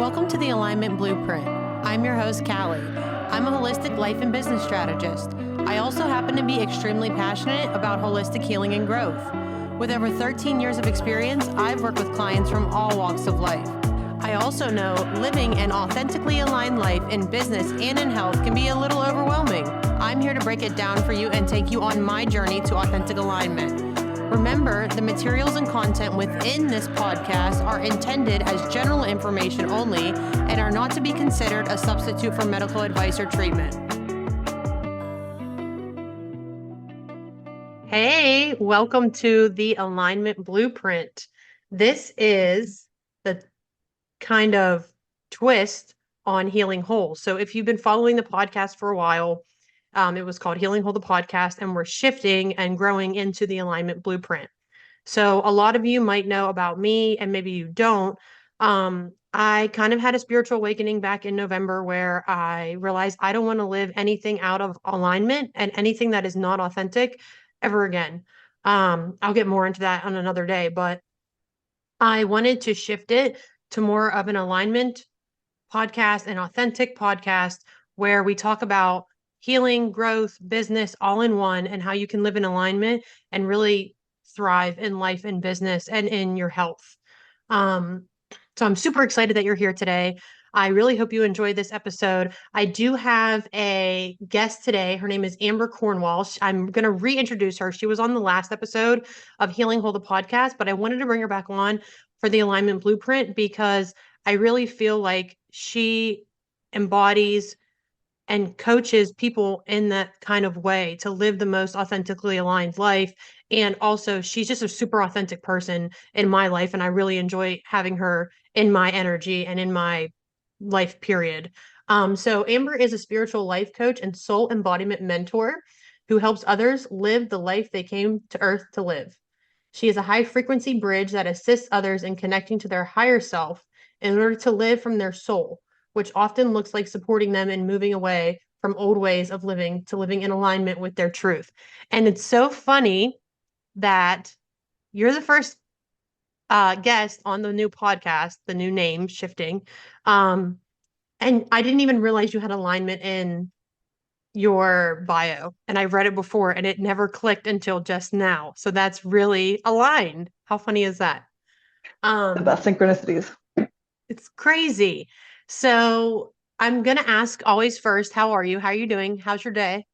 Welcome to the Alignment Blueprint. I'm your host, Callie. I'm a holistic life and business strategist. I also happen to be extremely passionate about holistic healing and growth. With over 13 years of experience, I've worked with clients from all walks of life. I also know living an authentically aligned life in business and in health can be a little overwhelming. I'm here to break it down for you and take you on my journey to authentic alignment. Remember, the materials and content within this podcast are intended as general information only and are not to be considered a substitute for medical advice or treatment. Hey, welcome to the Alignment Blueprint. This is the kind of twist on Healing Whole. So if you've been following the podcast for a while, it was called Healing Whole, the podcast, and we're shifting and growing into the Alignment Blueprint. So a lot of you might know about me, and maybe you don't. I kind of had a spiritual awakening back in November where I realized I don't want to live anything out of alignment and anything that is not authentic ever again. I'll get more into that on another day, but I wanted to shift it to more of an alignment podcast, an authentic podcast where we talk about healing, growth, business, all in one, and how you can live in alignment and really thrive in life and business and in your health. So I'm super excited that you're here today. I really hope you enjoyed this episode. I do have a guest today. Her name is Amber Cornwall. I'm going to reintroduce her. She was on the last episode of Healing Whole, the podcast, but I wanted to bring her back on for the Alignment Blueprint because I really feel like she embodies and coaches people in that kind of way to live the most authentically aligned life. And also, she's just a super authentic person in my life. And I really enjoy having her in my energy and in my life period. So Amber is a spiritual life coach and soul embodiment mentor who helps others live the life they came to Earth to live. She is a high frequency bridge that assists others in connecting to their higher self in order to live from their soul, which often looks like supporting them in moving away from old ways of living to living in alignment with their truth. And it's so funny that you're the first guest on the new podcast, the new name shifting. And I didn't even realize you had alignment in your bio. And I read it before and it never clicked until just now. So that's really aligned. How funny is that? The best synchronicities. It's crazy. So I'm going to ask always first, how are you? How are you doing? How's your day?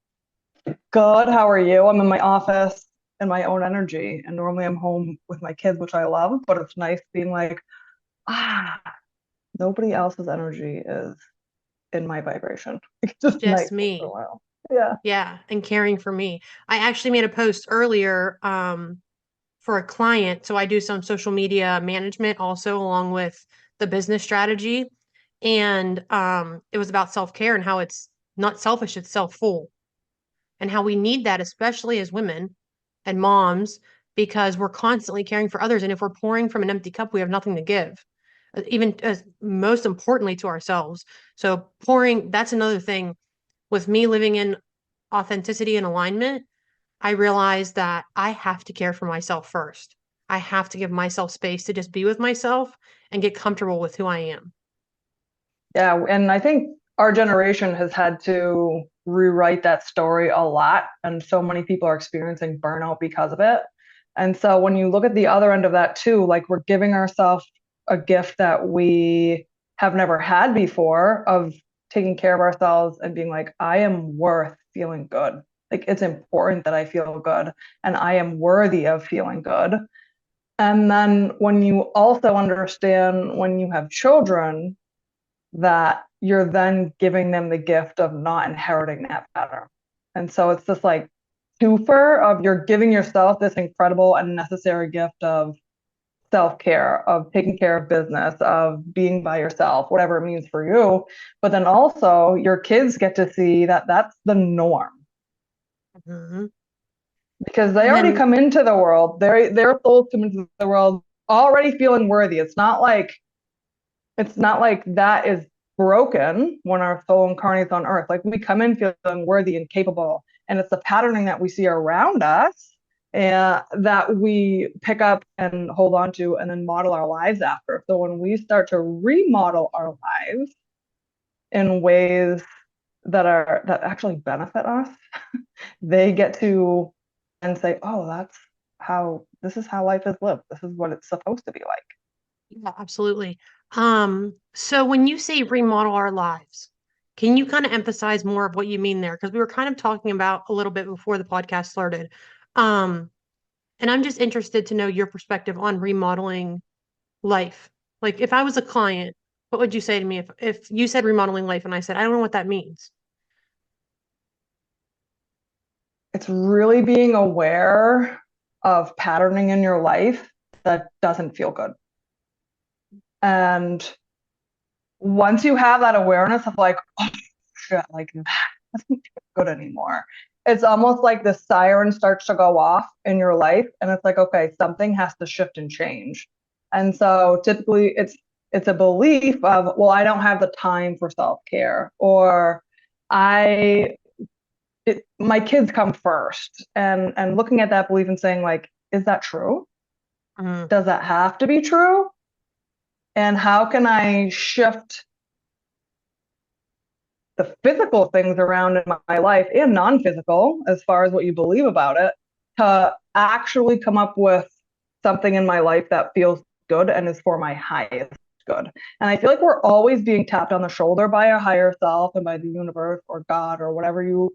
Good. How are you? I'm in my office in my own energy, and normally I'm home with my kids, which I love, but it's nice being like, nobody else's energy is in my vibration. It's just nice Just once in a me. while. Yeah. Yeah. And caring for me. I actually made a post earlier for a client. So I do some social media management also along with the business strategy. And it was about self-care and how it's not selfish, it's self-full. And how we need that, especially as women and moms, because we're constantly caring for others. And if we're pouring from an empty cup, we have nothing to give, even as most importantly to ourselves. So pouring, that's another thing with me living in authenticity and alignment. I realized that I have to care for myself first. I have to give myself space to just be with myself and get comfortable with who I am. Yeah. And I think our generation has had to rewrite that story a lot. And so many people are experiencing burnout because of it. And so when you look at the other end of that too, like we're giving ourselves a gift that we have never had before of taking care of ourselves and being like, I am worth feeling good. Like it's important that I feel good and I am worthy of feeling good. And then when you also understand when you have children, that you're then giving them the gift of not inheriting that pattern. And so it's this like twofer of you're giving yourself this incredible and necessary gift of self-care, of taking care of business, of being by yourself, whatever it means for you. But then also your kids get to see that that's the norm. Mm-hmm. Because they And already then, come into the world, their souls come into the world already feeling worthy. It's not like that is broken when our soul incarnates on earth. Like we come in feeling worthy and capable. And it's the patterning that we see around us and that we pick up and hold on to and then model our lives after. So when we start to remodel our lives in ways that actually benefit us, they get to and say, oh, this is how life is lived. This is what it's supposed to be like. Yeah, absolutely. So when you say remodel our lives, can you kind of emphasize more of what you mean there? Because we were kind of talking about a little bit before the podcast started. Um, and I'm just interested to know your perspective on remodeling life. Like if I was a client, what would you say to me if you said remodeling life and I said, I don't know what that means? It's really being aware of patterning in your life that doesn't feel good. And once you have that awareness of like, oh shit, like that doesn't feel good anymore. It's almost like the siren starts to go off in your life, and it's like, okay, something has to shift and change. And so typically it's a belief of, well, I don't have the time for self-care, or I my kids come first. And looking at that belief and saying, like, is that true? Mm, Does that have to be true? And how can I shift the physical things around in my life and non-physical, as far as what you believe about it, to actually come up with something in my life that feels good and is for my highest good. And I feel like we're always being tapped on the shoulder by a higher self and by the universe or God or whatever you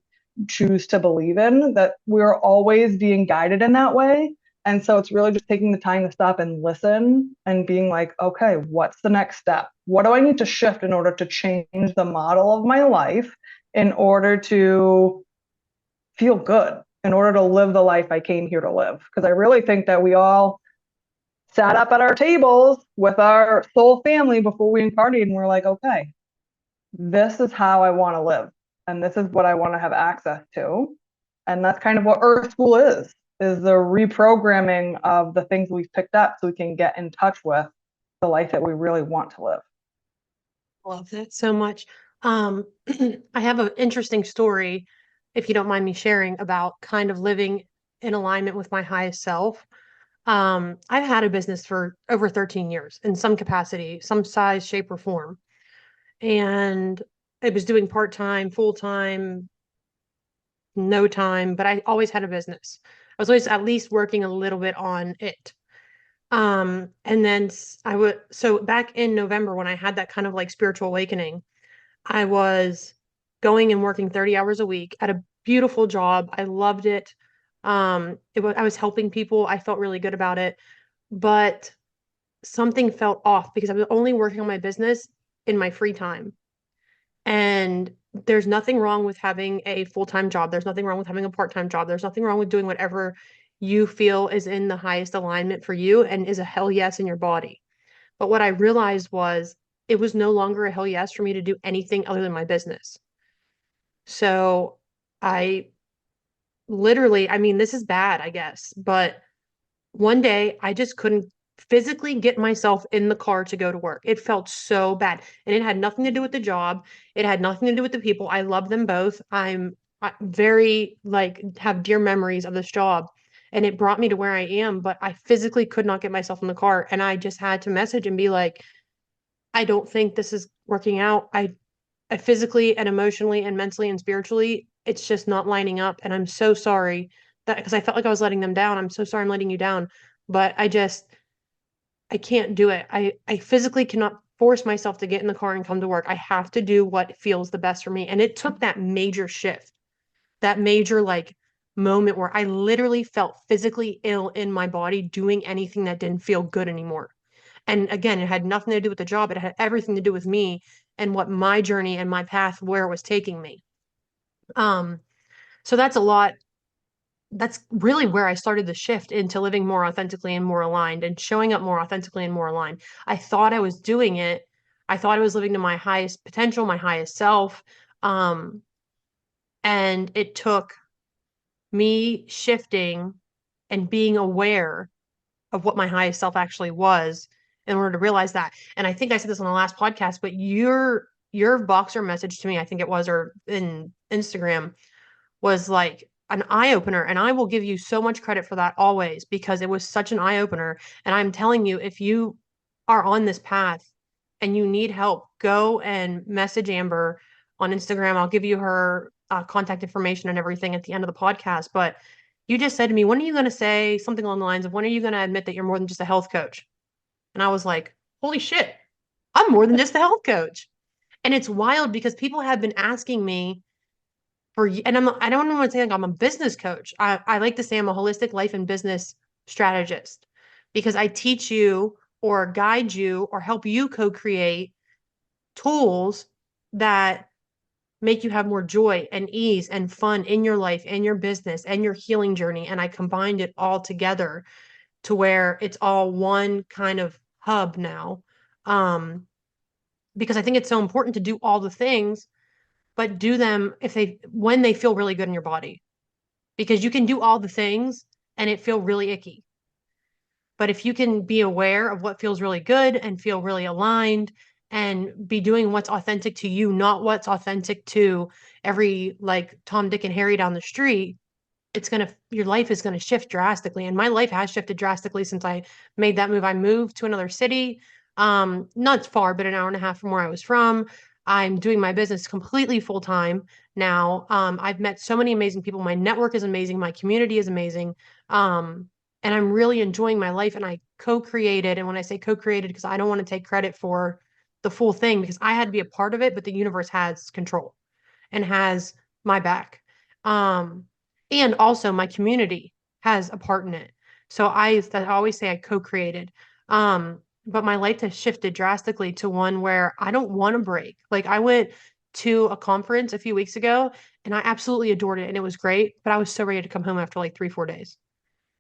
choose to believe in, that we're always being guided in that way. And so it's really just taking the time to stop and listen and being like, okay, what's the next step? What do I need to shift in order to change the model of my life in order to feel good, in order to live the life I came here to live? Because I really think that we all sat up at our tables with our soul family before we incarnated and we're like, okay, this is how I want to live. And this is what I want to have access to. And that's kind of what Earth School is the reprogramming of the things we've picked up so we can get in touch with the life that we really want to live. love that so much. Um, I have an interesting story, if you don't mind me sharing, about kind of living in alignment with my highest self. I've had a business for over 13 years in some capacity, some size, shape, or form. And I was doing part-time, full-time, no time, but I always had a business. I was always at least working a little bit on it. And then I would, so back in November when I had that kind of like spiritual awakening, I was going and working 30 hours a week at a beautiful job. I loved it. I was helping people. I felt really good about it, but something felt off because I was only working on my business in my free time. And there's nothing wrong with having a full-time job. There's nothing wrong with having a part-time job. There's nothing wrong with doing whatever you feel is in the highest alignment for you and is a hell yes in your body. But what I realized was it was no longer a hell yes for me to do anything other than my business. So I literally, I mean, this is bad, I guess, but one day I just couldn't physically get myself in the car to go to work. It felt so bad. And it had nothing to do with the job. It had nothing to do with the people. I love them both. I very like have dear memories of this job and it brought me to where I am, but I physically could not get myself in the car and I just had to message and be like, I don't think this is working out. I physically and emotionally and mentally and spiritually, it's just not lining up. And I'm so sorry that because I felt like I was letting them down. I'm so sorry I'm letting you down. But I can't do it. I physically cannot force myself to get in the car and come to work. I have to do what feels the best for me. And it took that major shift, that major like moment where I literally felt physically ill in my body doing anything that didn't feel good anymore. And again, it had nothing to do with the job. It had everything to do with me and what my journey and my path where it was taking me. Um, so that's a lot. That's really where I started the shift into living more authentically and more aligned and showing up more authentically and more aligned. I thought I was doing it. I thought I was living to my highest potential, my highest self. Um, and it took me shifting and being aware of what my highest self actually was in order to realize that. And I think I said this on the last podcast, but your boxer message to me, I think it was, or in Instagram, was like an eye opener. And I will give you so much credit for that always because it was such an eye opener. And I'm telling you, if you are on this path and you need help, go and message Amber on Instagram. I'll give you her contact information and everything at the end of the podcast. But you just said to me, when are you going to say something along the lines of, when are you going to admit that you're more than just a health coach? And I was like, holy shit, I'm more than just a health coach. And it's wild because people have been asking me and I don't want to say like I'm a business coach. I like to say I'm a holistic life and business strategist because I teach you or guide you or help you co-create tools that make you have more joy and ease and fun in your life and your business and your healing journey. And I combined it all together to where it's all one kind of hub now. Um, because I think it's so important to do all the things, but do them when they feel really good in your body. Because you can do all the things and it feel really icky. But if you can be aware of what feels really good and feel really aligned and be doing what's authentic to you, not what's authentic to every like Tom, Dick, and Harry down the street, your life is gonna shift drastically. And my life has shifted drastically since I made that move. I moved to another city, not far, but an hour and a half from where I was from. I'm doing my business completely full time now. I've met so many amazing people. My network is amazing. My community is amazing. And I'm really enjoying my life. And I co-created, and when I say co-created, because I don't want to take credit for the full thing because I had to be a part of it, but the universe has control and has my back. Um, and also my community has a part in it. So I always say I co-created. But my life has shifted drastically to one where I don't want to break. Like I went to a conference a few weeks ago and I absolutely adored it and it was great, but I was so ready to come home after like 3, 4 days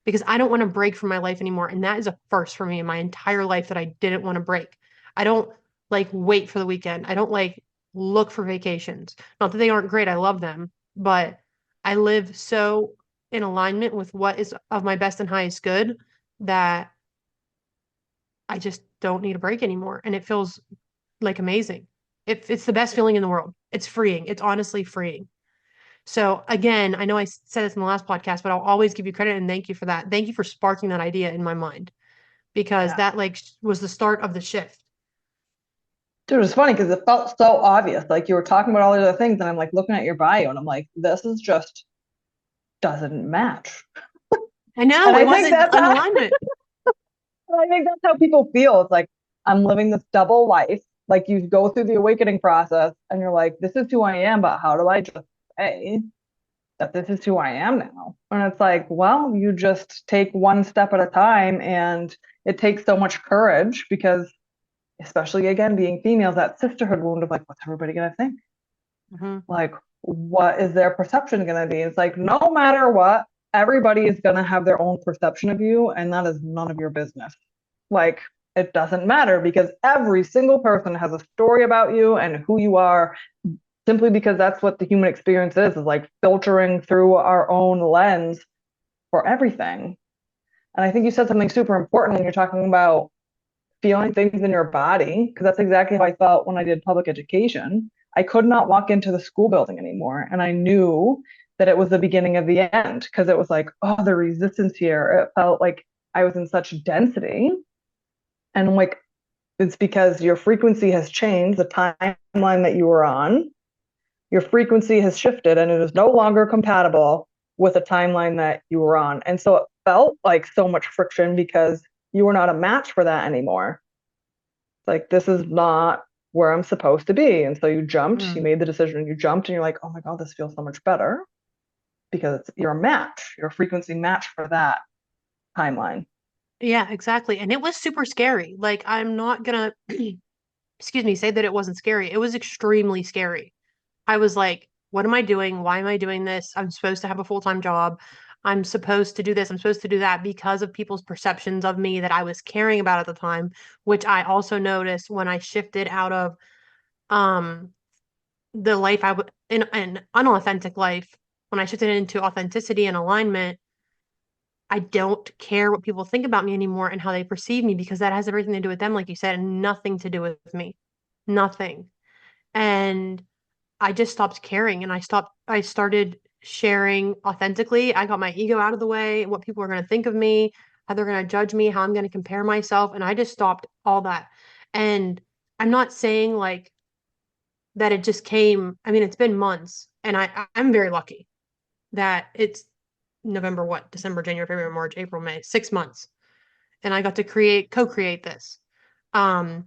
because I don't want to break from my life anymore. And that is a first for me in my entire life that I didn't want to break. I don't like wait for the weekend. I don't like look for vacations. Not that they aren't great. I love them, but I live so in alignment with what is of my best and highest good that I just don't need a break anymore. And it feels like amazing. It's the best feeling in the world. It's freeing. It's honestly freeing. So again, I know I said this in the last podcast, but I'll always give you credit and thank you for that. Thank you for sparking that idea in my mind because Yeah. that like was the start of the shift. Dude, it's funny because it felt so obvious. Like you were talking about all the other things, and I'm like looking at your bio, and I'm like, this is just doesn't match. I know And it I think wasn't that's an how alignment. I think that's how people feel. It's like I'm living this double life. Like you go through the awakening process, and you're like, this is who I am, but how do I just say that this is who I am now? And it's like, well, you just take one step at a time, and it takes so much courage because, especially again, being females, that sisterhood wound of like, what's everybody gonna think? Mhm. Like, what is their perception going to be? It's like, no matter what, everybody is going to have their own perception of you, and that is none of your business. Like, it doesn't matter because every single person has a story about you and who you are, simply because that's what the human experience is like filtering through our own lens for everything. And I think you said something super important when you're talking about feeling things in your body, because that's exactly how I felt when I did public education. I could not walk into the school building anymore. And I knew that it was the beginning of the end because it was like, oh, the resistance here. It felt like I was in such density. And I'm like, it's because your frequency has changed, the timeline that you were on, your frequency has shifted and it is no longer compatible with the timeline that you were on. And so it felt like so much friction because you were not a match for that anymore. Like, this is not where I'm supposed to be. And so you jumped, you Mm. made the decision, you jumped, and you're like, oh my God, this feels so much better because you're a match, you're a frequency match for that timeline. Yeah, exactly. And it was super scary. Like I'm not gonna excuse me, say that it wasn't scary. It was extremely scary. I was like, what am I doing? Why am I doing this? I'm supposed to have a full-time job. I'm supposed to do this. I'm supposed to do that because of people's perceptions of me that I was caring about at the time, which I also noticed when I shifted out of um the life I would in an unauthentic life. When I shifted into authenticity and alignment, I don't care what people think about me anymore and how they perceive me because that has everything to do with them, like you said, and nothing to do with me. Nothing. And I just stopped caring and I started sharing authentically. I got my ego out of the way, what people are going to think of me, how they're going to judge me, how I'm going to compare myself. And I just stopped all that. And I'm not saying like that it just came. I mean, it's been months, and I'm very lucky that it's November, what, December, January, February, March, April, May, 6 months. And I got to co-create this. Um,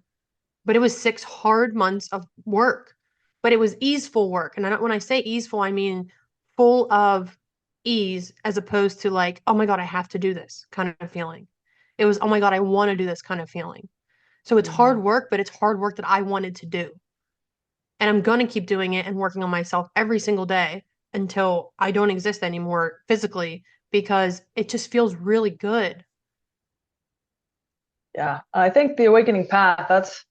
but it was 6 hard months of work, but it was easeful work. And when I say easeful, I mean full of ease as opposed to like, oh my God, I have to do this kind of feeling. It was, oh my God, I want to do this kind of feeling. So it's hard Mhm. work, but it's hard work that I wanted to do. And I'm going to keep doing it and working on myself every single day until I don't exist anymore physically because it just feels really good. Yeah. I think the awakening path, that's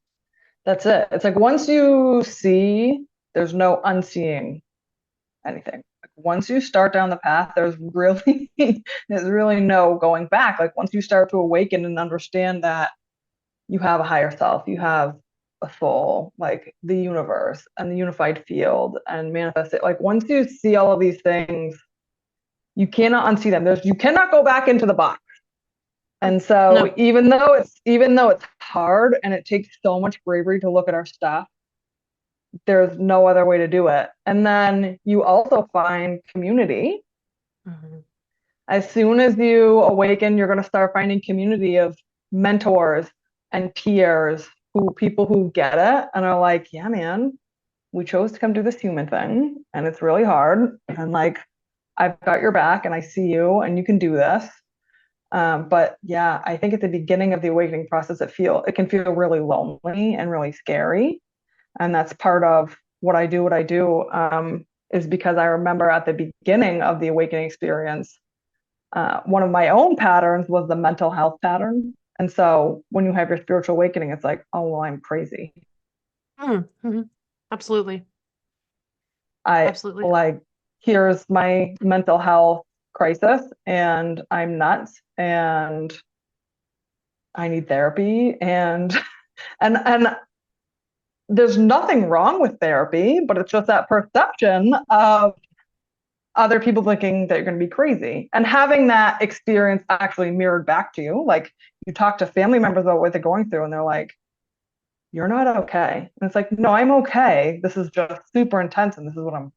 it. It's like once you see, there's no unseeing anything. Like once you start down the path, there's really no going back. Like once you start to awaken and understand that you have a higher self, you have a soul, like the universe and the unified field and manifest it. Like once you see all of these things, you cannot unsee them. You cannot go back into the box. And so No. even though it's hard and it takes so much bravery to look at our stuff, there's no other way to do it. And then you also find community. Mhm. As soon as you awaken, you're going to start finding community of mentors and peers people who get it and are like, yeah, man, we chose to come do this human thing and it's really hard. And like, I've got your back and I see you and you can do this. But yeah, I think at the beginning of the awakening process, it can feel really lonely and really scary. And that's part of what I do, is because I remember at the beginning of the awakening experience, one of my own patterns was the mental health pattern. And so when you have your spiritual awakening, it's like, oh, well, I'm crazy. Mm-hmm. Absolutely. I Absolutely. like, here's my mental health crisis, and I'm nuts, and I need therapy. And there's nothing wrong with therapy, but it's just that perception of other people thinking that you're going to be crazy and having that experience actually mirrored back to you. Like you talk to family members about what they're going through and they're like, you're not okay. And it's like, no, I'm okay. This is just super intense and this is what I'm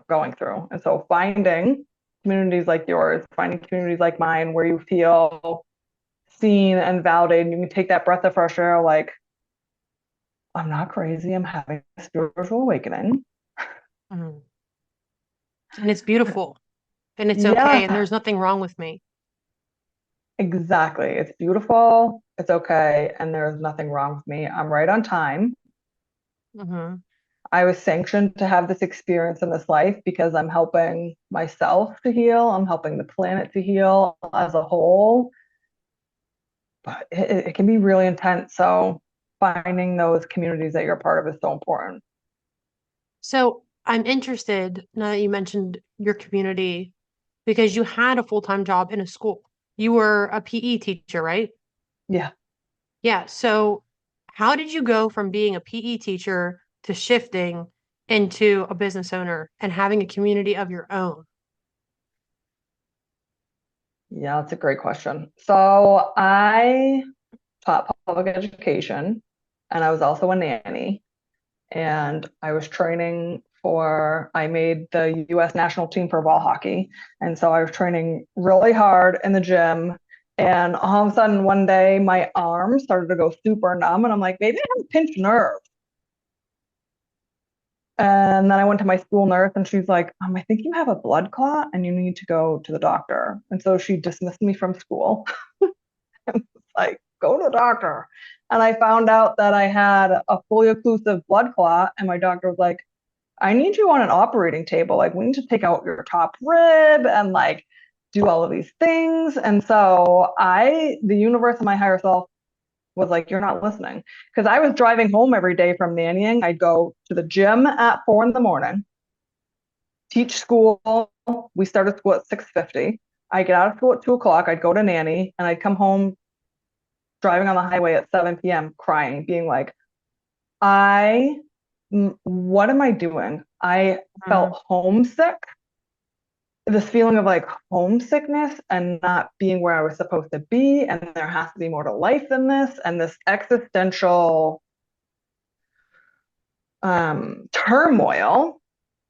going through. And so finding communities like yours, finding communities like mine where you feel seen and validated, you can take that breath of fresh air like, I'm not crazy. I'm having a spiritual awakening. Mhm. And it's beautiful and it's okay and Yeah, there's nothing wrong with me. exactly. It's beautiful. It's okay. And there's nothing wrong with me. I'm right on time. Hmm. I was sanctioned to have this experience in this life because I'm helping myself to heal. I'm helping the planet to heal as a whole. But it can be really intense. So finding those communities that you're a part of is so important. So I'm interested now that you mentioned your community because you had a full-time job in a school. You were a PE teacher, right? Yeah. Yeah. So how did you go from being a PE teacher to shifting into a business owner and having a community of your own? Yeah, that's a great question. So I taught public education and I was also a nanny. And I was training I made the US national team for ball hockey. And so I was training really hard in the gym. And all of a sudden, one day, my arm started to go super numb. And I'm like, maybe I have a pinched nerve. And then I went to my school nurse and she's like, I think you have a blood clot and you need to go to the doctor. And so she dismissed me from school. Like, go to the doctor. And I found out that I had a fully occlusive blood clot. And my doctor was like, I need you on an operating table. Like, we need to take out your top rib and like do all of these things. And so the universe and my higher self was like, you're not listening. Because I was driving home every day from nannying. I'd go to the gym at 4 in the morning, teach school. We started school at 6:50. I get out of school at 2 o'clock. I'd go to nanny and I'd come home driving on the highway at 7 p.m. crying, being like, what am I doing? I Mhm. felt homesick this feeling of like homesickness and not being where I was supposed to be, and there has to be more to life than this, and this existential turmoil.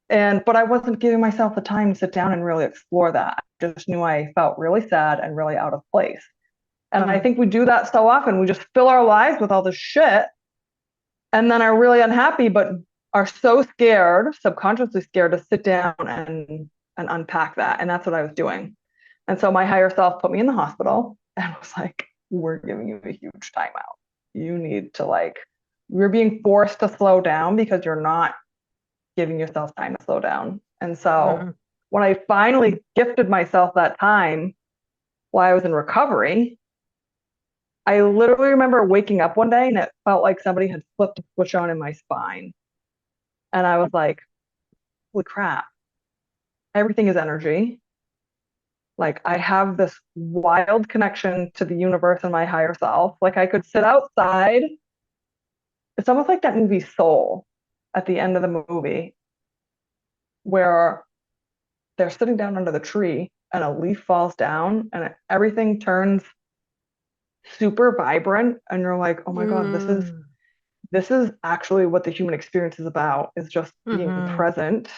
But I wasn't giving myself the time to sit down and really explore that. I just knew I felt really sad and really out of place. And I Mm-hmm. think we do that so often. We just fill our lives with all this shit and then are really unhappy, but are so scared, subconsciously scared to sit down and unpack that. And that's what I was doing. And so my higher self put me in the hospital and was like, we're giving you a huge timeout. You need to like, you're being forced to slow down because you're not giving yourself time to slow down. And so Mm-hmm. when I finally gifted myself that time while I was in recovery, I literally remember waking up one day and it felt like somebody had flipped a switch on in my spine. And I was like, holy crap, everything is energy. Like I have this wild connection to the universe and my higher self. Like I could sit outside. It's almost like that movie Soul at the end of the movie where they're sitting down under the tree and a leaf falls down and everything turns super vibrant and you're like, oh my God, this is actually what the human experience is about, is just being Mm-hmm. present.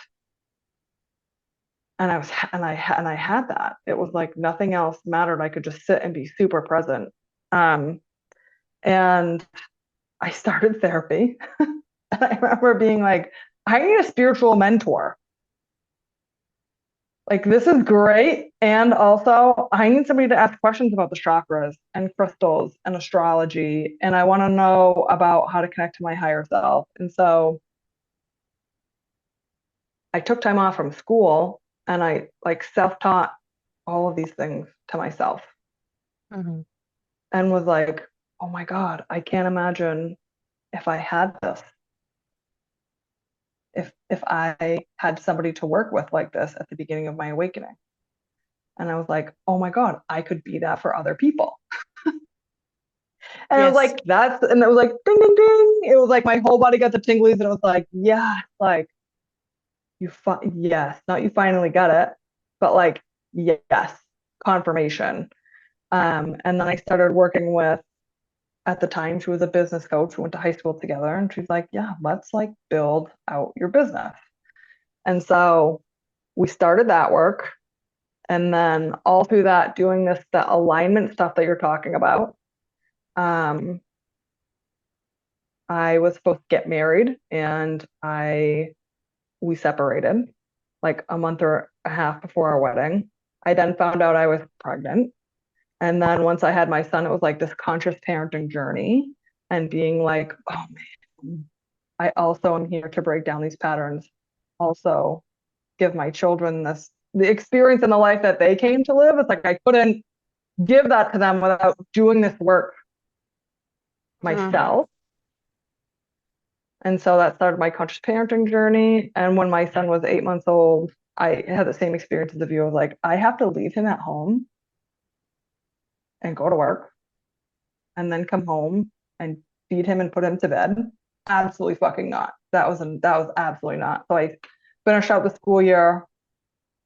And I had that. It was like nothing else mattered. I could just sit and be super present. Um, and I started therapy. And I remember being like, I need a spiritual mentor. Like, this is great. And also, I need somebody to ask questions about the chakras and crystals and astrology. And I want to know about how to connect to my higher self. And so I took time off from school and I like self-taught all of these things to myself Mm-hmm. and was like, oh my God, I can't imagine if I had this, if I had somebody to work with like this at the beginning of my awakening. And I was like, oh my God, I could be that for other people. And it was Yes. like, and it was like, ding, ding, ding. It was like my whole body got the tinglies. And it was like, yeah, like, yes, not you finally got it, but like, yes, confirmation. And then I started working with, at the time, she was a business coach. We went to high school together. And she's like, yeah, let's like build out your business. And so we started that work. And then all through that, doing the alignment stuff that you're talking about. Um, I was supposed to get married and we separated like a month or a half before our wedding. I then found out I was pregnant. And then once I had my son, it was like this conscious parenting journey and being like, oh man, I also am here to break down these patterns. Also give my children the experience in the life that they came to live. It's like I couldn't give that to them without doing this work Mm-hmm. myself. And so that started my conscious parenting journey. And when my son was 8 months old, I had the same experience as you. I was like, I have to leave him at home and go to work and then come home and feed him and put him to bed. Absolutely fucking not. That was absolutely not. So I finished out the school year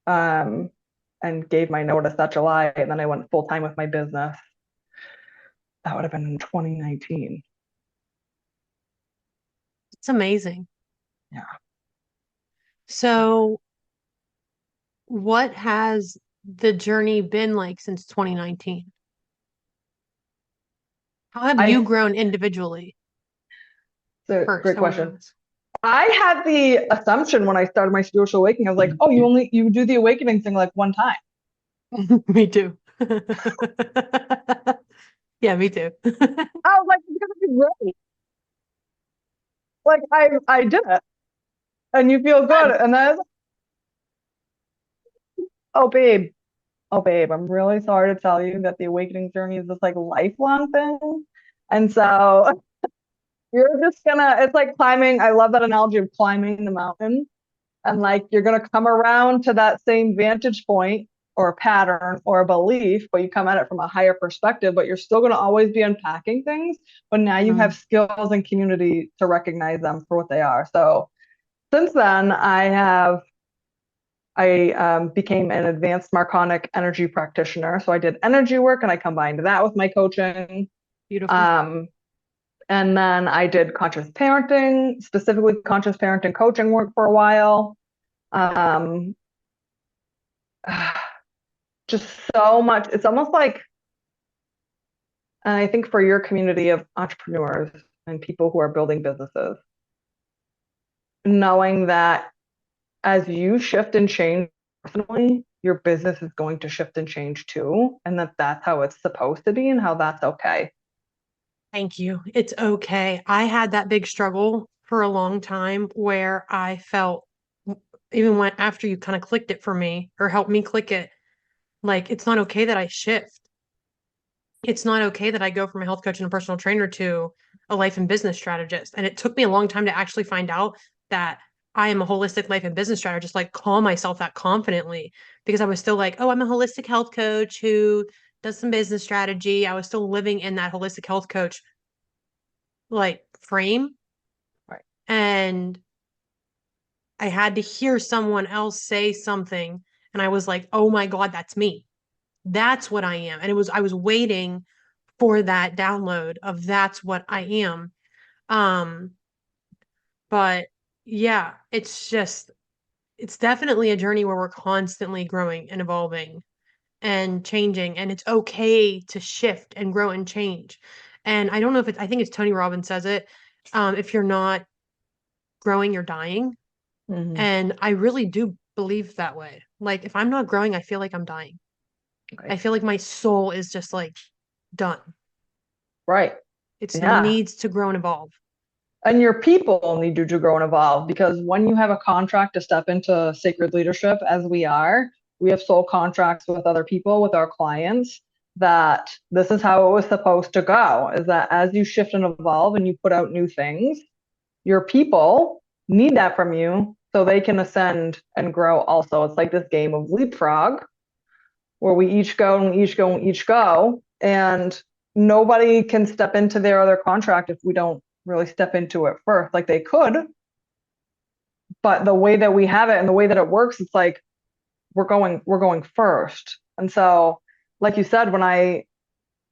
um, and gave my notice that July, and then I went full time with my business. That would have been in 2019. It's amazing. Yeah. So, what has the journey been like since 2019? How have you I grown individually So first? great I want to question. ask. I had the assumption when I started my spiritual awakening, I was like, oh, you do the awakening thing like one time. Me too. Yeah, me too. I was like, it's gonna be great. Like I did it. And you feel good. I'm, And then oh babe, oh babe, I'm really sorry to tell you that the awakening journey is this like lifelong thing. And so you're just gonna, it's like climbing. I love that analogy of climbing the mountain. And like you're gonna come around to that same vantage point or a pattern or a belief, but you come at it from a higher perspective, but you're still gonna always be unpacking things. But now you Mhm. have skills and community to recognize them for what they are. So since then, I have I became an advanced Marconic energy practitioner. So I did energy work and I combined that with my coaching. Beautiful. Um, and then I did conscious parenting, specifically conscious parenting coaching work for a while. Um, just so much. It's almost like, and I think for your community of entrepreneurs and people who are building businesses, knowing that as you shift and change personally, your business is going to shift and change too, and that that's how it's supposed to be and how that's okay. Thank you. It's okay. I had that big struggle for a long time where I felt, even when after you kind of clicked it for me or helped me click it, like it's not okay that I shift. It's not okay that I go from a health coach and a personal trainer to a life and business strategist. And it took me a long time to actually find out that I am a holistic life and business strategist, like call myself that confidently because I was still like, oh, I'm a holistic health coach who does some business strategy. I was still living in that holistic health coach like frame. Right. And I had to hear someone else say something. And I was like, oh my God, that's me. That's what I am. And I was waiting for that download of that's what I am. Um, but yeah, it's definitely a journey where we're constantly growing and evolving and changing, and it's okay to shift and grow and change. And I don't know if I think it's Tony Robbins says it. If you're not growing, you're dying. Mm-hmm. And I really do believe that way. Like if I'm not growing, I feel like I'm dying. I Right. feel like my soul is just like done. Right. It Yeah. needs to grow and evolve. And your people need you to grow and evolve because when you have a contract to step into sacred leadership, as we are, we have soul contracts with other people, with our clients, that this is how it was supposed to go, is that as you shift and evolve and you put out new things, your people need that from you so they can ascend and grow also. It's like this game of leapfrog where we each go and we each go and each go, and nobody can step into their other contract if we don't really step into it first. Like they could, but the way that we have it and the way that it works, it's like we're going first. And so, like you said, when I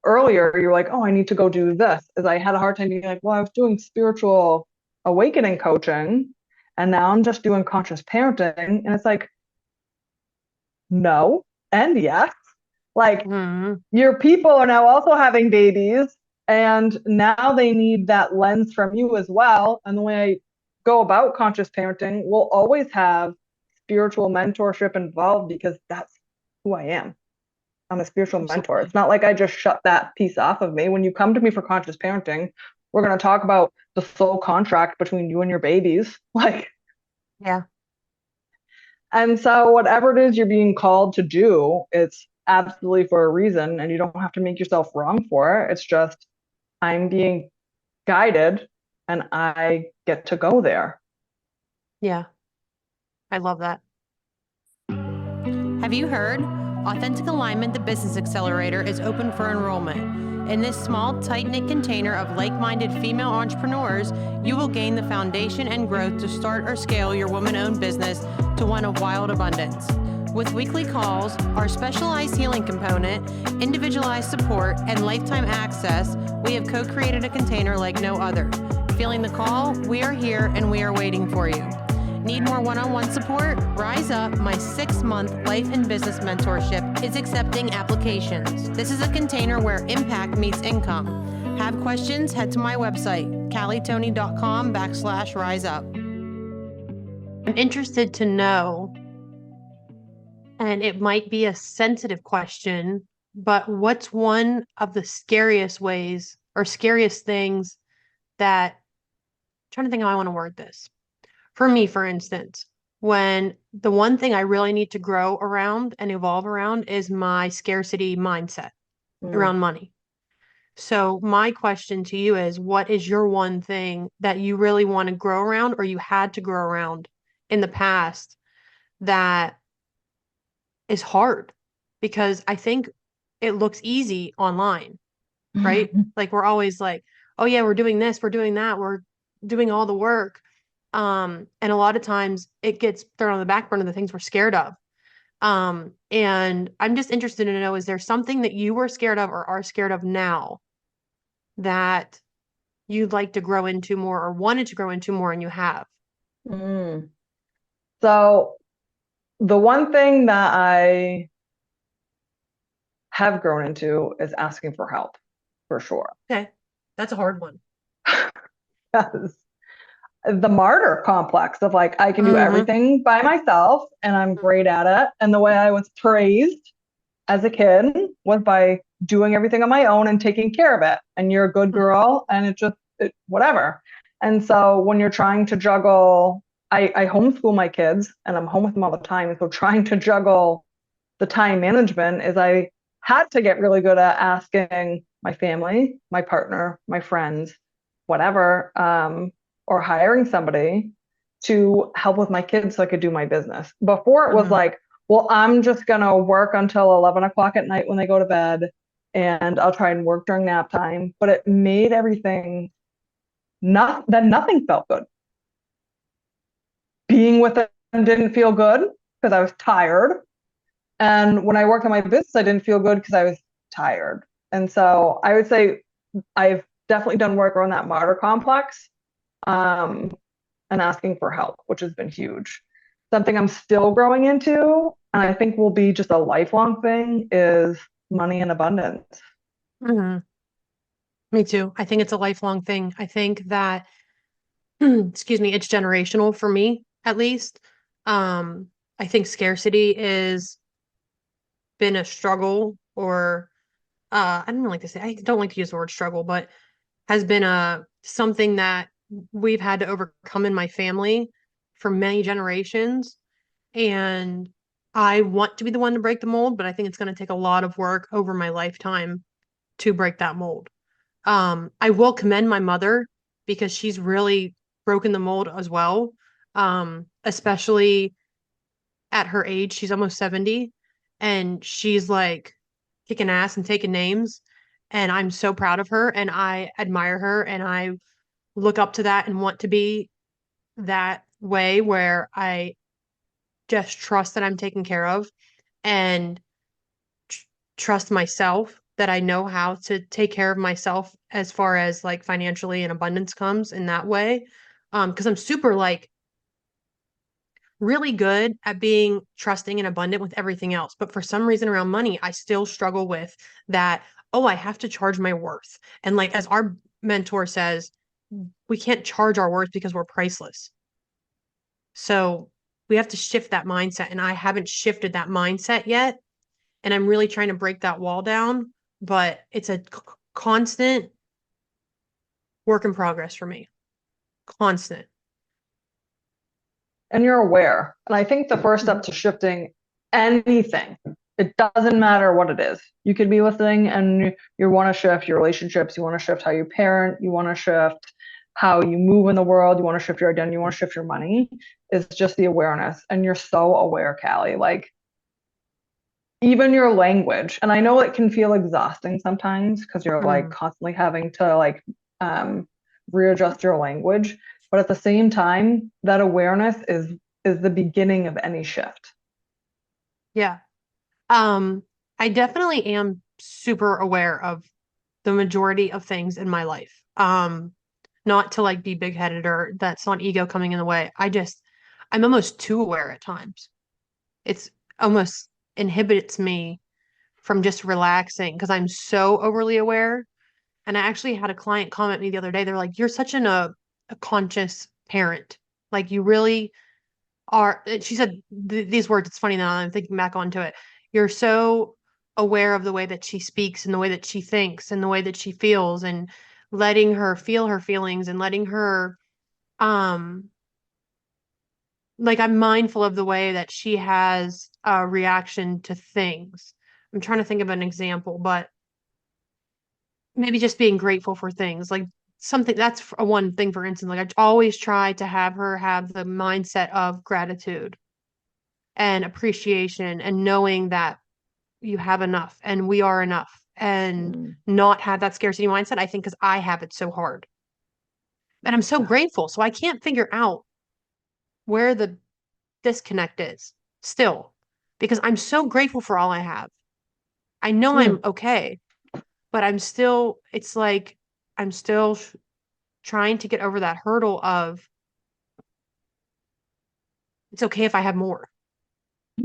earlier, you're like, oh, I need to go do this, is I had a hard time being like, well, I was doing spiritual awakening coaching and now I'm just doing conscious parenting. And it's like, no, and yes. Like Hmm. your people are now also having babies and now they need that lens from you as well. And the way I go about conscious parenting will always have spiritual mentorship involved because that's who I am. I'm a spiritual mentor. It's Absolutely. not like I just shut that piece off of me. When you come to me for conscious parenting, we're going to talk about the soul contract between you and your babies. Like, Yeah. and so whatever it is you're being called to do, it's absolutely for a reason, and you don't have to make yourself wrong for it. It's just I'm being guided and I get to go there. Yeah. I love that. Have you heard? Authentic Alignment, the Business Accelerator, is open for enrollment. In this small, tight knit container of like minded female entrepreneurs, you will gain the foundation and growth to start or scale your woman owned business to one of wild abundance. With weekly calls, our specialized healing component, individualized support, and lifetime access, we have co created a container like no other. Feeling the call? We are here and we are waiting for you. Need more one-on-one support? Rise Up, my 6-month life and business mentorship, is accepting applications. This is a container where impact meets income. Have questions? Head to my website, callitony.com/riseup. I'm interested to know, and it might be a sensitive question, but what's one of the scariest ways or scariest things that, I'm trying to think how I want to word this. For me, for instance, when the one thing I really need to grow around and evolve around is my scarcity mindset Mm. around money. So, my question to you is what is your one thing that you really want to grow around or you had to grow around in the past that is hard? Because I think it looks easy online, right? Like we're always like, oh, yeah, we're doing this, we're doing that, we're doing all the work. And a lot of times it gets thrown on the back burner, the things we're scared of. And I'm just interested to know, is there something that you were scared of or are scared of now that you'd like to grow into more or wanted to grow into more and you have? Mm. So the one thing that I have grown into is asking for help, for sure. Okay. That's a hard one. Because the martyr complex of like, I can do Mm-hmm. everything by myself and I'm great at it. And the way I was praised as a kid was by doing everything on my own and taking care of it. And you're a good girl and whatever. And so when you're trying to juggle, I homeschool my kids and I'm home with them all the time. And so trying to juggle the time management is I had to get really good at asking my family, my partner, my friends, whatever, or hiring somebody to help with my kids so I could do my business. Before it was Mm-hmm. like, well, I'm just gonna work until 11 o'clock at night when they go to bed, and I'll try and work during nap time. But it made everything nothing felt good. Being with them didn't feel good because I was tired. And when I worked on my business, I didn't feel good because I was tired. And so I would say I've definitely done work around that martyr complex, um, and asking for help, which has been huge. Something I'm still growing into, and I think will be just a lifelong thing, is money and abundance. Mm-hmm. Me too. I think it's a lifelong thing. I think that, excuse me, it's generational for me, at least. Um, I think scarcity is been a struggle or I don't like to say I don't like to use the word struggle, but has been a something that we've had to overcome in my family for many generations. And I want to be the one to break the mold, but I think it's going to take a lot of work over my lifetime to break that mold. I will commend my mother because she's really broken the mold as well. Especially at her age, she's almost 70 and she's like kicking ass and taking names. And I'm so proud of her and I admire her and I look up to that and want to be that way where I just trust that I'm taken care of and tr- trust myself that I know how to take care of myself as far as like financially and abundance comes in that way. Because I'm super like really good at being trusting and abundant with everything else. But for some reason around money, I still struggle with that. Oh, I have to charge my worth. And like, as our mentor says, we can't charge our worth because we're priceless. So we have to shift that mindset. And I haven't shifted that mindset yet. And I'm really trying to break that wall down. But it's a constant work in progress for me. Constant. And you're aware. And I think the first Mhm. step to shifting anything, it doesn't matter what it is. You could be listening and you want to shift your relationships, you want to shift how you parent, you want to shift how you move in the world, you want to shift your identity, you want to shift your money. It's just the awareness. And you're so aware, Callie. Like even your language. And I know it can feel exhausting sometimes because you're like Mhm. constantly having to like um readjust your language. But at the same time, that awareness is the beginning of any shift. Yeah. Um, I definitely am super aware of the majority of things in my life. Not to like be big-headed or that's not ego coming in the way. I'm almost too aware at times. It's almost inhibits me from just relaxing because I'm so overly aware. And I actually had a client comment me the other day. They're like, "You're such a conscious parent. Like you really are." She said these words. It's funny now I'm thinking back onto it. You're so aware of the way that she speaks and the way that she thinks and the way that she feels and letting her feel her feelings and letting her um like I'm mindful of the way that she has a reaction to things. I'm trying to think of an example, but maybe just being grateful for things like something that's a one thing for instance like I always try to have her have the mindset of gratitude and appreciation and knowing that you have enough and we are enough and Mm, not have that scarcity mindset. I think because I have it so hard and I'm so yeah. grateful, so I can't figure out. where the disconnect is still, because I'm so grateful for all I have. I know I'm Mm. okay, but it's like I'm still trying to get over that hurdle of it's okay if I have more.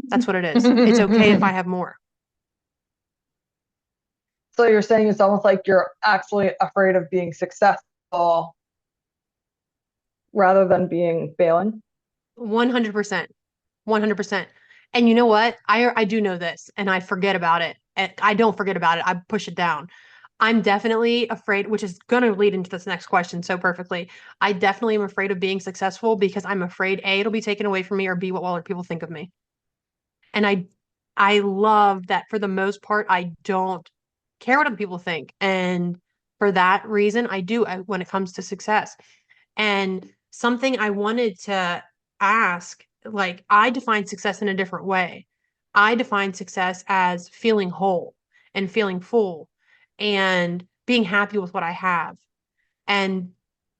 That's what it is. It's okay if I have more. So you're saying it's almost like you're actually afraid of being successful rather than being failing? 100%. 100%. And you know what? I do know this and I forget about it. And I don't forget about it. I push it down. I'm definitely afraid, which is going to lead into this next question so perfectly. I definitely am afraid of being successful because I'm afraid A, it'll be taken away from me, or B, what will other people think of me. And I love that for the most part, I don't care what other people think. And for that reason, when it comes to success. And something I wanted to ask, like, I define success in a different way. I define success as feeling whole and feeling full and being happy with what I have. And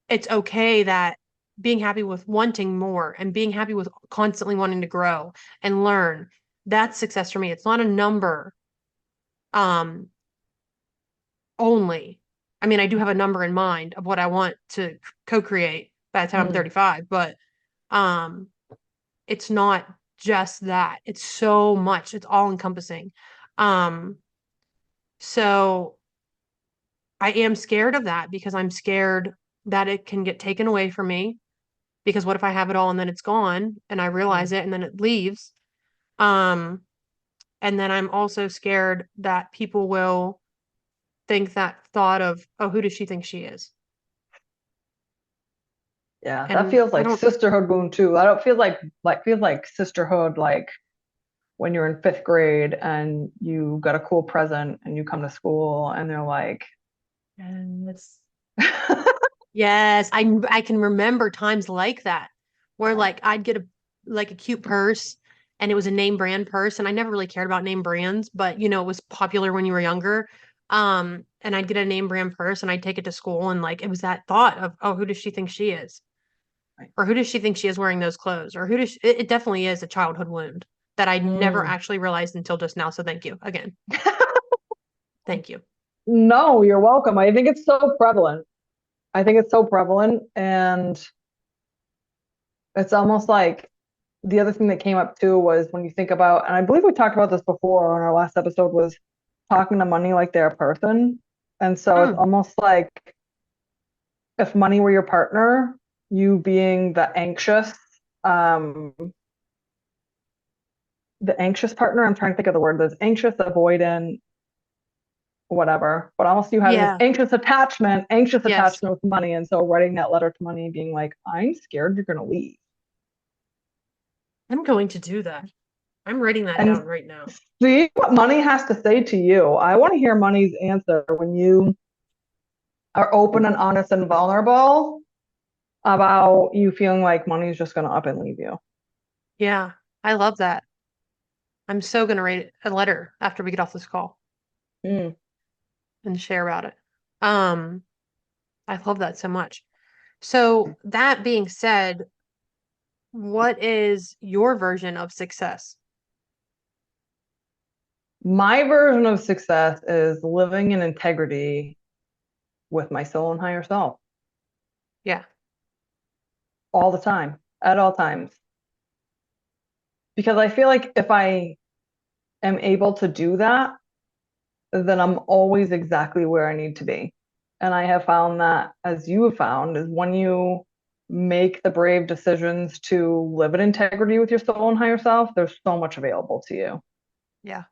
it's okay that being happy with wanting more and being happy with constantly wanting to grow and learn, that's success for me. It's not a number um only. I mean, I do have a number in mind of what I want to co-create by the time I'm Mm. 35, but um it's not just that. It's so much. It's all encompassing. Um so I am scared of that because I'm scared that it can get taken away from me because what if I have it all and then it's gone and I realize Mm. it and then it leaves? Um and then I'm also scared that people will think that thought of, oh, who does she think she is? Yeah, that And feels I like don't, sisterhood wound too. I don't feel like feels like sisterhood like when you're in fifth grade and you got a cool present and you come to school and they're like, yes. Yes, I can remember times like that where like I'd get a cute purse and it was a name brand purse and I never really cared about name brands, but you know, it was popular when you were younger. And I'd get a name brand purse and I'd take it to school and like it was that thought of, oh, who does she think she is? right. Or who does she think she is wearing those clothes? Or it definitely is a childhood wound that I never Mm. actually realized until just now. So thank you again. Thank you. No, you're welcome. I think it's so prevalent. I think it's so prevalent. And it's almost like the other thing that came up too was when you think about, and I believe we talked about this before on our last episode, was talking to money like they're a person. And so it's Mm, almost like if money were your partner, you being um, the anxious partner, I'm trying to think of the word that's anxious, avoidant, whatever, but almost you having this yeah. anxious Yes. attachment with money. And so writing that letter to money being like, I'm scared you're going to leave. I'm going to do that. I'm writing that And down right now. see what money has to say to you. I want to hear money's answer when you are open and honest and vulnerable about you feeling like money's just going to up and leave you. Yeah. I love that. I'm so going to write a letter after we get off this call Mm. and share about it. Um, I love that so much. So that being said, what is your version of success? My version of success is living in integrity with my soul and higher self Yeah. all the time, at all times. Because I feel like if I am able to do that, then I'm always exactly where I need to be. And I have found that, as you have found, is when you make the brave decisions to live in integrity with your soul and higher self, there's so much available to you. Yeah.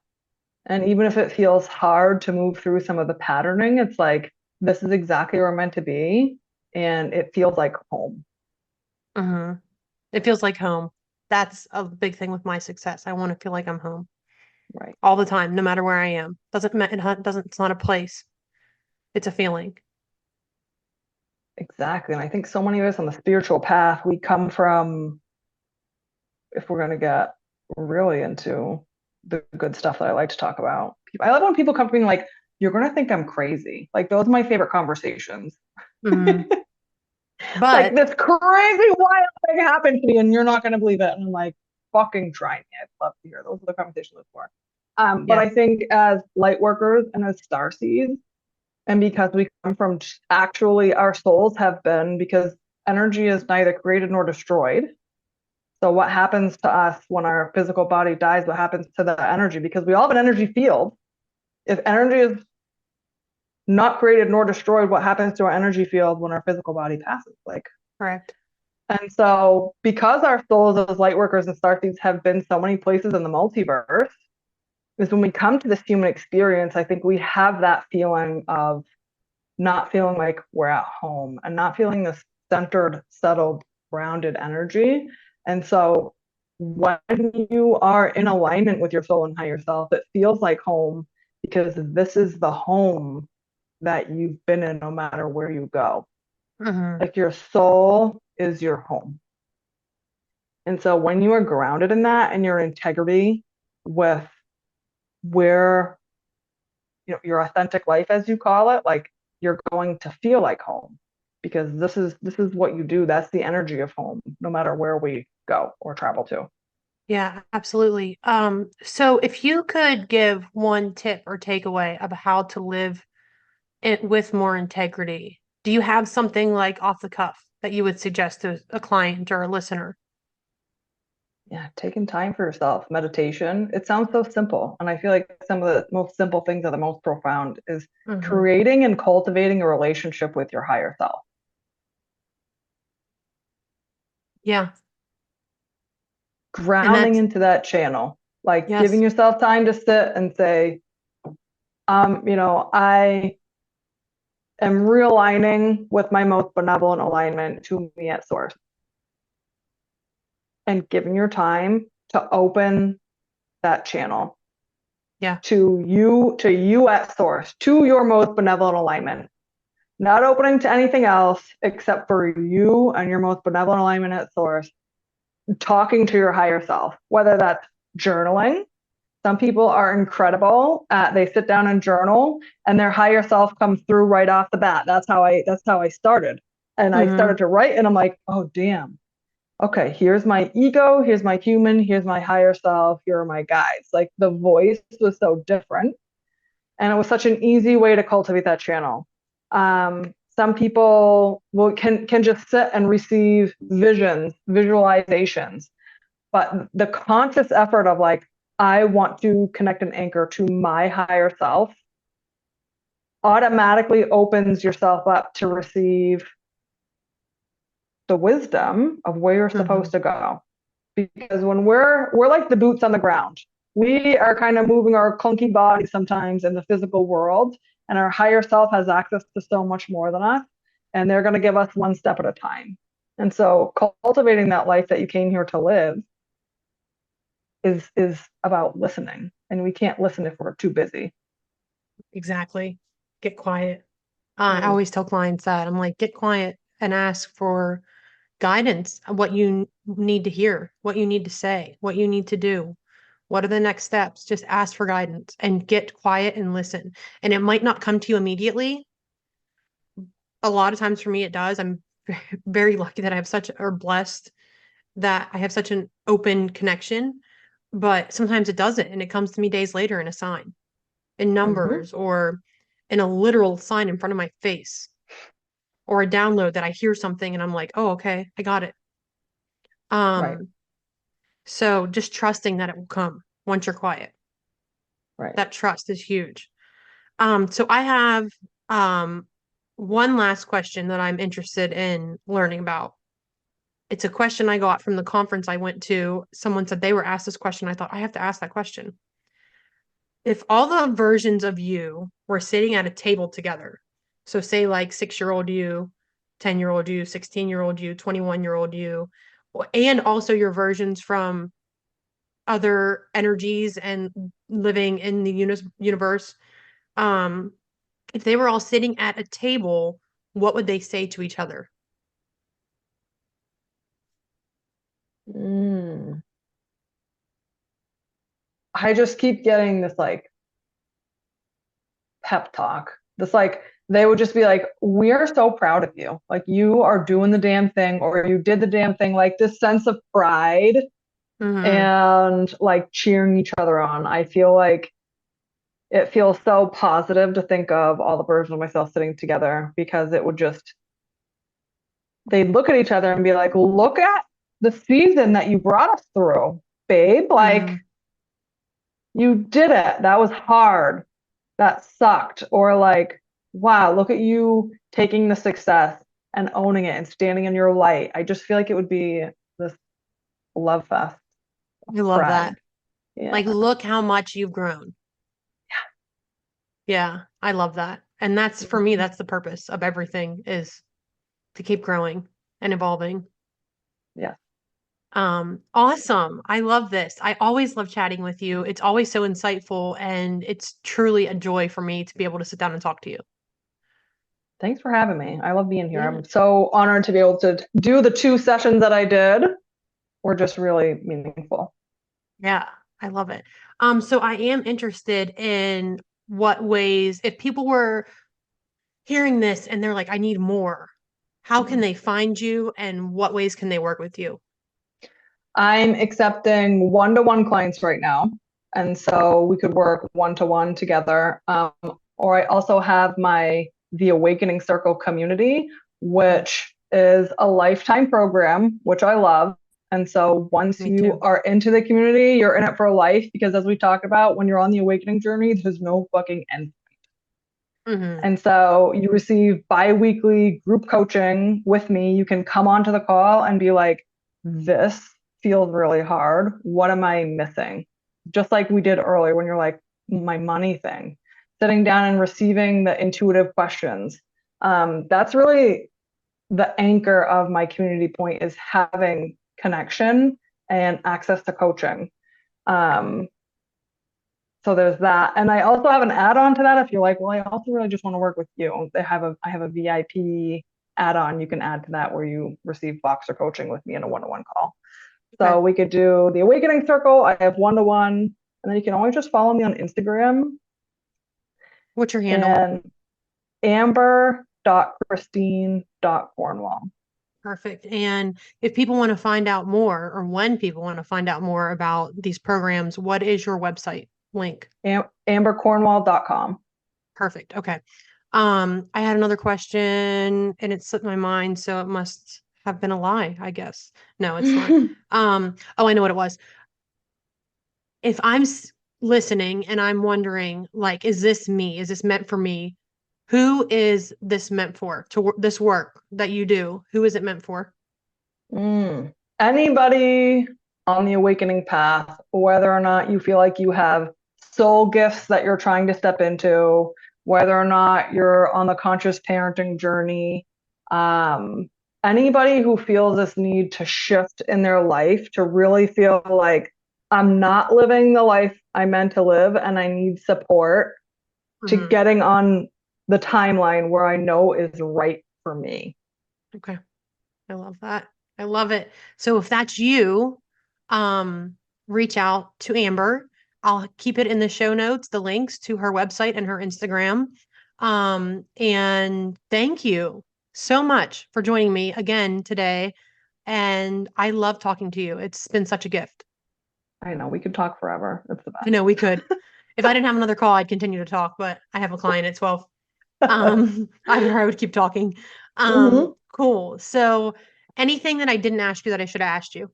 And even if it feels hard to move through some of the patterning, it's like, this is exactly where I'm meant to be. And it feels like home. Hmm. It feels like home. That's a big thing with my success. I want to feel like I'm home Right. all the time, no matter where I am. It's not a place. It's a feeling. Exactly. And I think so many of us on the spiritual path, we come from, if we're going to get really into the good stuff that I like to talk about. I love when people come to me like, you're going to think I'm crazy. Like, those are my favorite conversations. Mm. Like But this crazy wild thing happened to me and you're not going to believe it. And I'm like, fucking try me. I'd love to hear. Those are the conversations with for. But yeah, I think as light workers and as star seeds, and because we come from actually our souls have been, because energy is neither created nor destroyed. So what happens to us when our physical body dies? What happens to the energy? Because we all have an energy field. If energy is not created nor destroyed, what happens to our energy field when our physical body passes? Like, correct. and so because our souls as light workers and starseeds have been so many places in the multiverse, is when we come to this human experience, I think we have that feeling of not feeling like we're at home and not feeling this centered, settled, grounded energy. And so when you are in alignment with your soul and higher self, it feels like home because this is the home that you've been in no matter where you go. Hmm. Like your soul is your home. And so when you are grounded in that and your integrity with where your authentic life, as you call it, like you're going to feel like home because this is what you do. That's the energy of home, no matter where we go or travel to. Yeah, absolutely. So if you could give one tip or takeaway of how to live it with more integrity, do you have something like off the cuff that you would suggest to a client or a listener? Yeah, taking time for yourself, meditation. It sounds so simple. And I feel like some of the most simple things are the most profound is Hmm. creating and cultivating a relationship with your higher self. Yeah. And Grounding that's, into that channel, like giving yes. yourself time to sit and say, I am realigning with my most benevolent alignment to me at source and giving your time to open that channel Yeah. to you at source, to your most benevolent alignment, not opening to anything else except for you and your most benevolent alignment at source, talking to your higher self, whether that's journaling. Some people are incredible they sit down and journal and their higher self comes through right off the bat. That's how I started. And I Hmm. started to write and I'm like, oh damn. Okay, here's my ego, here's my human, here's my higher self, here are my guides. Like the voice was so different. And it was such an easy way to cultivate that channel. Some people can just sit and receive visions, visualizations, but the conscious effort of like, I want to connect an anchor to my higher self automatically opens yourself up to receive the wisdom of where you're Hmm. supposed to go. Because when we're like the boots on the ground, we are kind of moving our clunky body sometimes in the physical world, and our higher self has access to so much more than us, and they're going to give us one step at a time. And so cultivating that life that you came here to live is about listening, and we can't listen if we're too busy. Exactly. Get quiet. I Mm. always tell clients that I'm like, get quiet and ask for guidance, what you need to hear, what you need to say, what you need to do. What are the next steps? Just ask for guidance and get quiet and listen. And it might not come to you immediately. A lot of times for me, it does. I'm very lucky that I have such, or blessed that I have such an open connection, but sometimes it doesn't. And it comes to me days later in a sign, in Hmm. numbers, or in a literal sign in front of my face, or a download that I hear something and I'm like, oh, okay, I got it. Right, Um, so just trusting that it will come once you're quiet. right. That trust is huge. So I have um one last question that I'm interested in learning about. It's a question I got from the conference I went to. Someone said they were asked this question. I thought I have to ask that question. If all the versions of you were sitting at a table together, so say like 6-year-old you, 10-year-old you, 16-year-old you, 21-year-old you, and also your versions from other energies and living in the universe, um, if they were all sitting at a table, what would they say to each other? Mm. I just keep getting this like pep talk, this like they would just be like, we are so proud of you. Like, you are doing the damn thing, or you did the damn thing. Like, this sense of pride Mm-hmm. and like cheering each other on. I feel like it feels so positive to think of all the versions of myself sitting together, because it would just, they'd look at each other and be like, look at the season that you brought us through, babe. Mm-hmm. Like, you did it. That was hard. That sucked. Or like, wow, look at you taking the success and owning it and standing in your light. I just feel like it would be this love fest of I love that. pride. Yeah. Like, look how much you've grown. Yeah, I love that. And that's for me, Mhm. that's the purpose of everything is to keep growing and evolving. Yeah. Awesome. I love this. I always love chatting with you. It's always so insightful and it's truly a joy for me to be able to sit down and talk to you. Thanks for having me. I love being here. Yeah. I'm so honored to be able to do the 2 sessions that I did. Were just really meaningful. Yeah, I love it. So I am interested in what ways, if people were hearing this and they're like, I need more, how can they find you and what ways can they work with you? I'm accepting one-to-one clients right now. And so we could work one-to-one together. Or I also have the Awakening Circle community, Okay, which is a lifetime program, which I love. And so once me you too. are into the community, you're in it for life, because as we talk about, when you're on the awakening journey, there's no fucking end. Hmm. And so you receive bi-weekly group coaching with me. You can come onto the call and be like, this feels really hard. What am I missing? Just like we did earlier when you're like, my money thing. Sitting down and receiving the intuitive questions. That's really the anchor of my community point, is having connection and access to coaching. Um, so there's that. And I also have an add-on to that. If you're like, well, I also really just want to work with you, I have a VIP add-on you can add to that, where you receive Voxer coaching with me in a one-to-one call. Okay. So we could do the Awakening Circle. I have one-to-one, and then you can always just follow me on Instagram What's your handle? and amber.christine.cornwall. Perfect. And if people want to find out more, or when people want to find out more about these programs, what is your website link? Ambercornwall.com. Perfect. Okay. I had another question and it slipped my mind, so it must have been a lie, I guess. No, it's not. Oh, I know what it was. If listening and I'm wondering, like, is this me? Is this meant for me? Who is this meant for? This work that you do, who is it meant for? Anybody on the awakening path, whether or not you feel like you have soul gifts that you're trying to step into, whether or not you're on the conscious parenting journey, um, anybody who feels this need to shift in their life, to really feel like, I'm not living the life I meant to live and I need support, to Mhm. getting on the timeline where I know is right for me. Okay. I love that. I love it. So if that's you, um, reach out to Amber. I'll keep it in the show notes, the links to her website and her Instagram. And thank you so much for joining me again today. And I love talking to you. It's been such a gift. I know we could talk forever. It's the I know we could. If I didn't have another call, I'd continue to talk, but I have a client at 12. best. I would keep talking. Mhm. Cool. So anything that I didn't ask you that I should have asked you?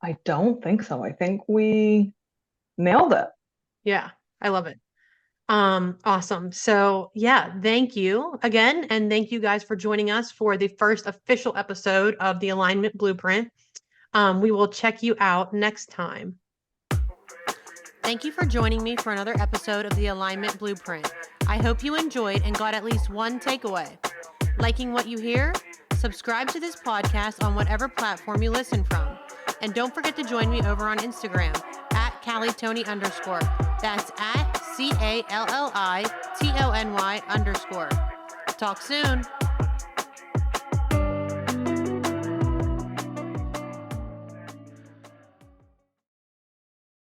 I don't think so. I think we nailed it. Yeah, I love it. Awesome. So yeah, thank you again. And thank you guys for joining us for the first official episode of the Alignment Blueprint. We will check you out next time. Thank you for joining me for another episode of the Alignment Blueprint. I hope you enjoyed and got at least one takeaway. Liking what you hear? Subscribe to this podcast on whatever platform you listen from. And don't forget to join me over on Instagram at CallieTony_. That's at CALLITONY_. Talk soon.